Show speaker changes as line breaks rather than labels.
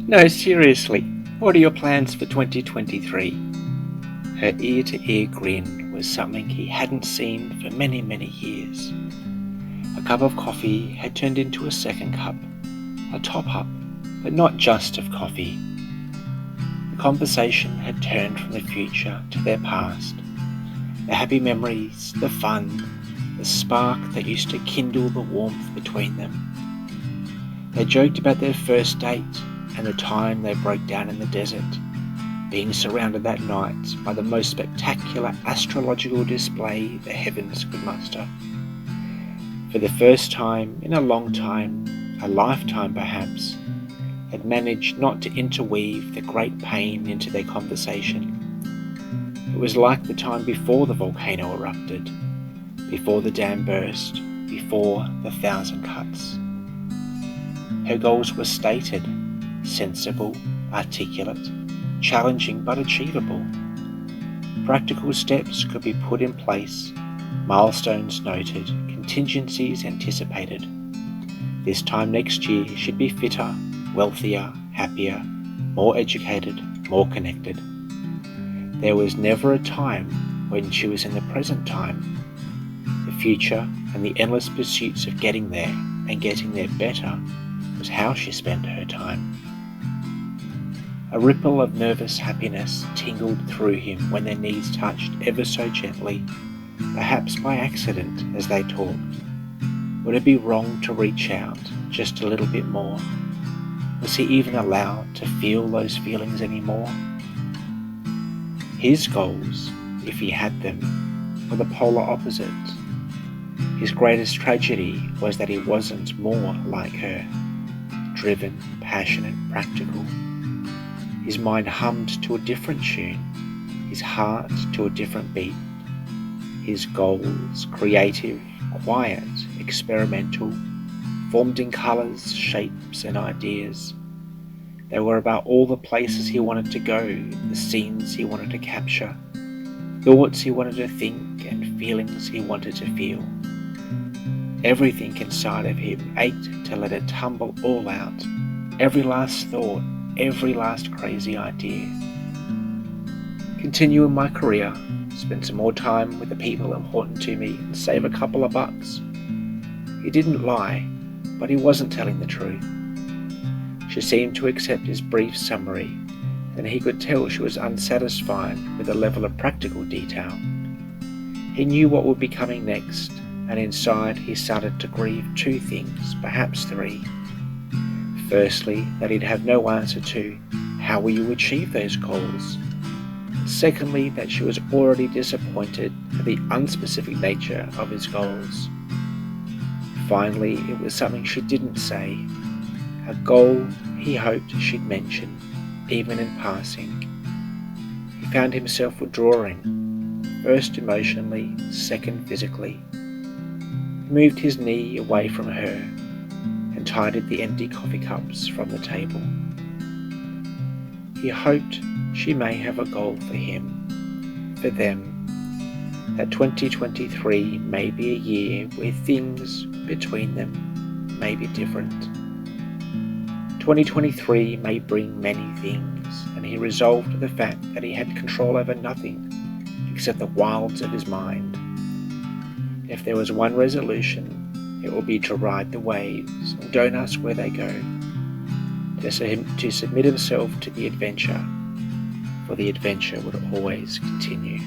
No, seriously, what are your plans for 2023? Her ear-to-ear grin was something he hadn't seen for many, many years. A cup of coffee had turned into a second cup, a top-up, but not just of coffee. The conversation had turned from the future to their past. The happy memories, the fun, the spark that used to kindle the warmth between them. They joked about their first date and the time they broke down in the desert, being surrounded that night by the most spectacular astrological display the heavens could muster. For the first time in a long time, a lifetime perhaps, had managed not to interweave the great pain into their conversation. It was like the time before the volcano erupted, before the dam burst, before the 1,000 cuts. Her goals were stated, sensible, articulate, challenging but achievable. Practical steps could be put in place, milestones noted, contingencies anticipated. This time next year she'd be fitter, wealthier, happier, more educated, more connected. There was never a time when she was in the present time. The future and the endless pursuits of getting there and getting there better was how she spent her time. A ripple of nervous happiness tingled through him when their knees touched ever so gently, perhaps by accident as they talked. Would it be wrong to reach out just a little bit more? Was he even allowed to feel those feelings anymore? His goals, if he had them, were the polar opposite. His greatest tragedy was that he wasn't more like her. Driven, passionate, practical. His mind hummed to a different tune, his heart to a different beat. His goals, creative, quiet, experimental, formed in colours, shapes and ideas. They were about all the places he wanted to go, the scenes he wanted to capture, thoughts he wanted to think and feelings he wanted to feel. Everything inside of him ached to let it tumble all out, every last thought, every last crazy idea. Continue in my career, spend some more time with the people important to me and save a couple of bucks. He didn't lie, but he wasn't telling the truth. She seemed to accept his brief summary, and he could tell she was unsatisfied with the level of practical detail. He knew what would be coming next, and inside he started to grieve two things, perhaps three. Firstly, that he'd have no answer to how will you achieve those goals. Secondly, that she was already disappointed at the unspecific nature of his goals. Finally, it was something she didn't say, a goal he hoped she'd mention, even in passing. He found himself withdrawing, first emotionally, second physically. He moved his knee away from her and tidied the empty coffee cups from the table. He hoped she may have a goal for him, for them, that 2023 may be a year where things between them may be different. 2023 may bring many things, and he resolved to the fact that he had control over nothing except the wilds of his mind. If there was one resolution, it will be to ride the waves and don't ask where they go, to submit himself to the adventure, for the adventure would always continue.